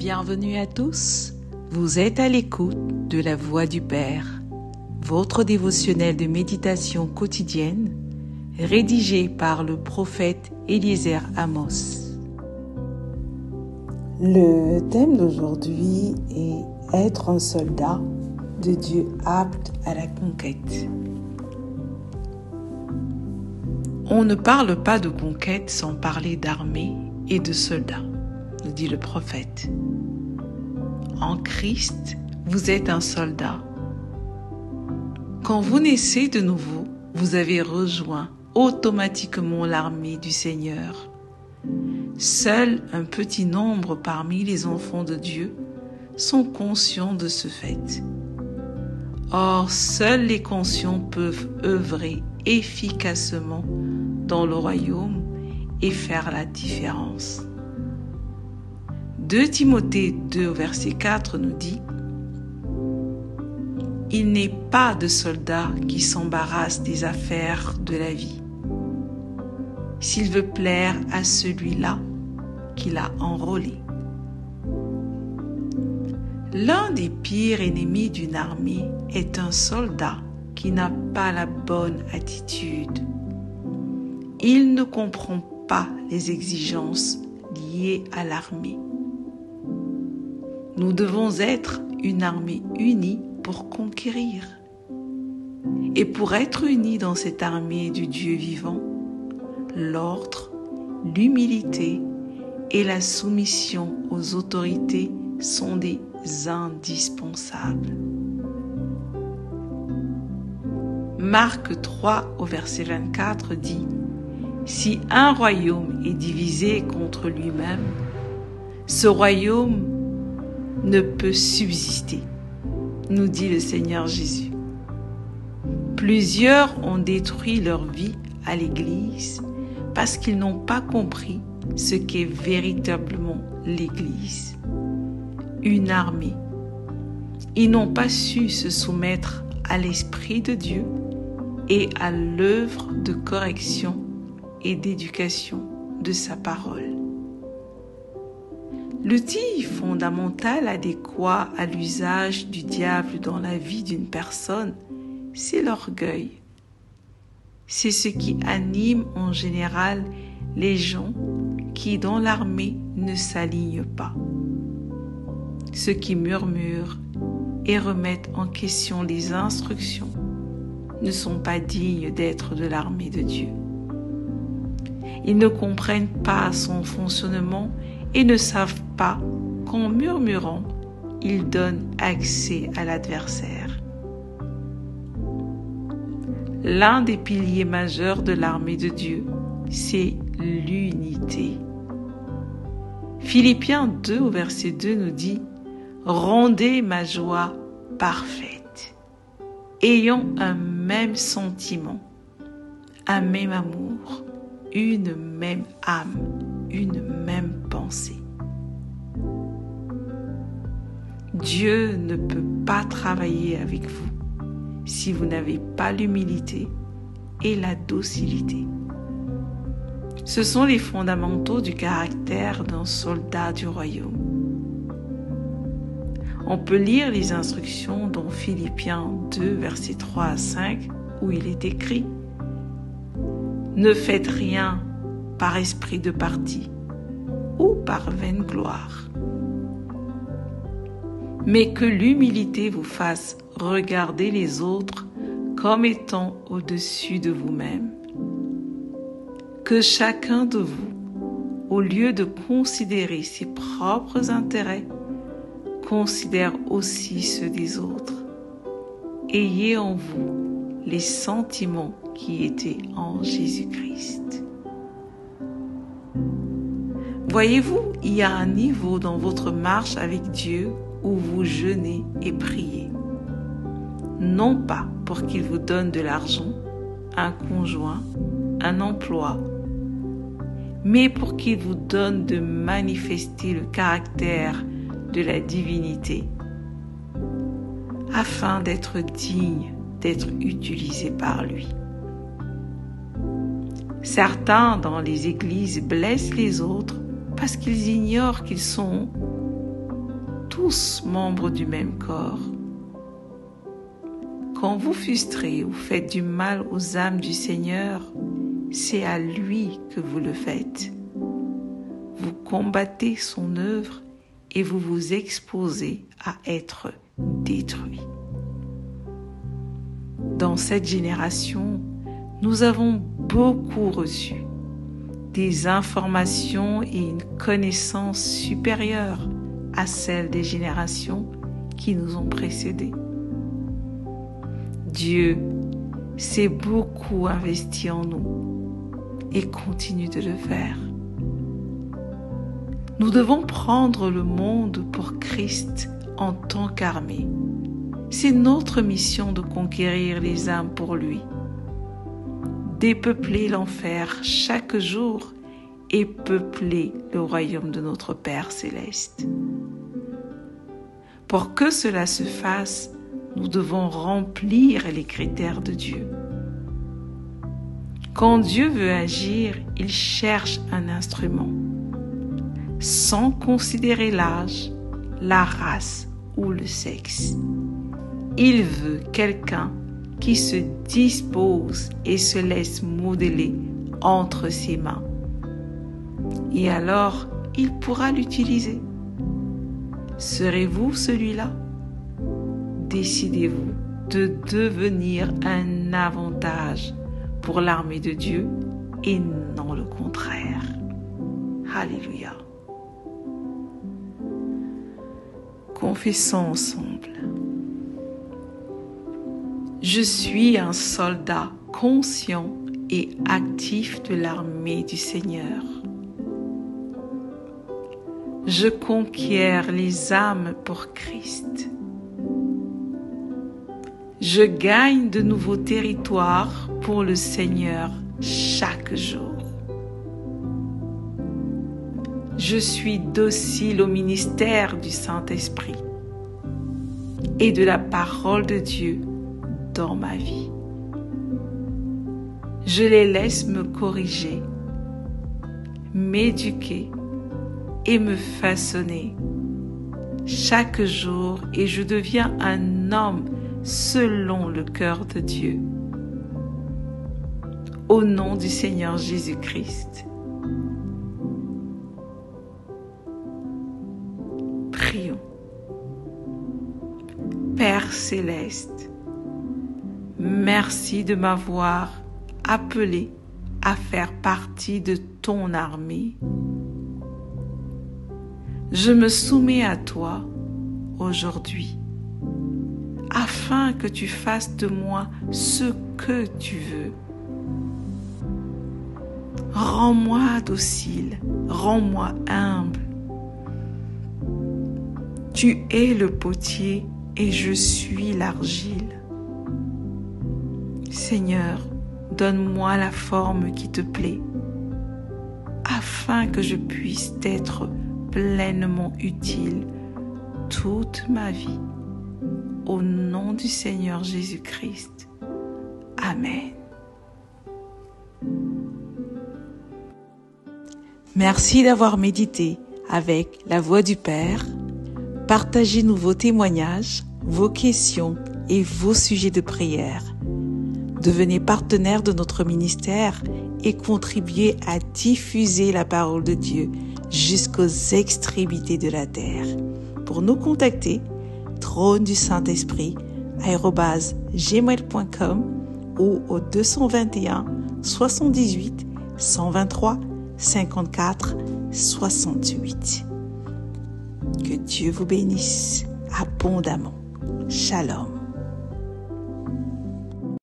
Bienvenue à tous, vous êtes à l'écoute de la Voix du Père, votre dévotionnel de méditation quotidienne, rédigé par le prophète Eliezer Amos. Le thème d'aujourd'hui est « Être un soldat de Dieu apte à la conquête ». On ne parle pas de conquête sans parler d'armée et de soldats, nous dit le prophète. En Christ, vous êtes un soldat. Quand vous naissez de nouveau, vous avez rejoint automatiquement l'armée du Seigneur. Seul un petit nombre parmi les enfants de Dieu sont conscients de ce fait. Or, seuls les conscients peuvent œuvrer efficacement dans le royaume et faire la différence. 2 Timothée 2, verset 4 nous dit « Il n'est pas de soldat qui s'embarrasse des affaires de la vie, s'il veut plaire à celui-là qu'il a enrôlé. » L'un des pires ennemis d'une armée est un soldat qui n'a pas la bonne attitude. Il ne comprend pas les exigences liées à l'armée. Nous devons être une armée unie pour conquérir. Et pour être unis dans cette armée du Dieu vivant, l'ordre, l'humilité et la soumission aux autorités sont des indispensables. Marc 3 au verset 24 dit « Si un royaume est divisé contre lui-même, ce royaume ne peut subsister, nous dit le Seigneur Jésus. Plusieurs ont détruit leur vie à l'Église parce qu'ils n'ont pas compris ce qu'est véritablement l'Église. Une armée. Ils n'ont pas su se soumettre à l'Esprit de Dieu et à l'œuvre de correction et d'éducation de sa parole. L'outil fondamental adéquat à l'usage du diable dans la vie d'une personne, c'est l'orgueil. C'est ce qui anime en général les gens qui, dans l'armée, ne s'alignent pas. Ceux qui murmurent et remettent en question les instructions ne sont pas dignes d'être de l'armée de Dieu. Ils ne comprennent pas son fonctionnement et ne savent pas qu'en murmurant, ils donnent accès à l'adversaire. L'un des piliers majeurs de l'armée de Dieu, c'est l'unité. Philippiens 2 au verset 2 nous dit « Rendez ma joie parfaite, ayant un même sentiment, un même amour, une même âme, une même pensée. » Dieu ne peut pas travailler avec vous si vous n'avez pas l'humilité et la docilité. Ce sont les fondamentaux du caractère d'un soldat du royaume. On peut lire les instructions dans Philippiens 2, versets 3 à 5, où il est écrit « Ne faites rien par esprit de parti ou par vaine gloire, mais que l'humilité vous fasse regarder les autres comme étant au-dessus de vous-même. Que chacun de vous, au lieu de considérer ses propres intérêts, considère aussi ceux des autres. Ayez en vous les sentiments qui étaient en Jésus-Christ. » Voyez-vous, il y a un niveau dans votre marche avec Dieu où vous jeûnez et priez. Non pas pour qu'il vous donne de l'argent, un conjoint, un emploi, mais pour qu'il vous donne de manifester le caractère de la divinité, afin d'être digne d'être utilisé par lui. Certains dans les églises blessent les autres parce qu'ils ignorent qu'ils sont tous membres du même corps. Quand vous frustrez ou faites du mal aux âmes du Seigneur, c'est à lui que vous le faites. Vous combattez son œuvre et vous vous exposez à être détruit. Dans cette génération, nous avons beaucoup reçu des informations et une connaissance supérieure à celle des générations qui nous ont précédés. Dieu s'est beaucoup investi en nous et continue de le faire. Nous devons prendre le monde pour Christ en tant qu'armée. C'est notre mission de conquérir les âmes pour lui, dépeupler l'enfer chaque jour et peupler le royaume de notre Père céleste. Pour que cela se fasse, nous devons remplir les critères de Dieu. Quand Dieu veut agir, il cherche un instrument, sans considérer l'âge, la race ou le sexe. Il veut quelqu'un qui se dispose et se laisse modeler entre ses mains. Et alors, il pourra l'utiliser. Serez-vous celui-là? Décidez-vous de devenir un avantage pour l'armée de Dieu et non le contraire. Alléluia. Confessons ensemble. Je suis un soldat conscient et actif de l'armée du Seigneur. Je conquiers les âmes pour Christ. Je gagne de nouveaux territoires pour le Seigneur chaque jour. Je suis docile au ministère du Saint-Esprit et de la parole de Dieu dans ma vie. Je les laisse me corriger, m'éduquer et me façonner chaque jour et je deviens un homme selon le cœur de Dieu. Au nom du Seigneur Jésus-Christ. Prions. Père céleste, merci de m'avoir appelé à faire partie de ton armée. Je me soumets à toi aujourd'hui, afin que tu fasses de moi ce que tu veux. Rends-moi docile, rends-moi humble. Tu es le potier et je suis l'argile. Seigneur, donne-moi la forme qui te plaît, afin que je puisse être pleinement utile toute ma vie. Au nom du Seigneur Jésus-Christ. Amen. Merci d'avoir médité avec la Voix du Père. Partagez-nous vos témoignages, vos questions et vos sujets de prière. Devenez partenaire de notre ministère et contribuez à diffuser la parole de Dieu jusqu'aux extrémités de la terre. Pour nous contacter, trône du Saint-Esprit @gmail.com ou au 221 78 123 54 68. Que Dieu vous bénisse abondamment. Shalom.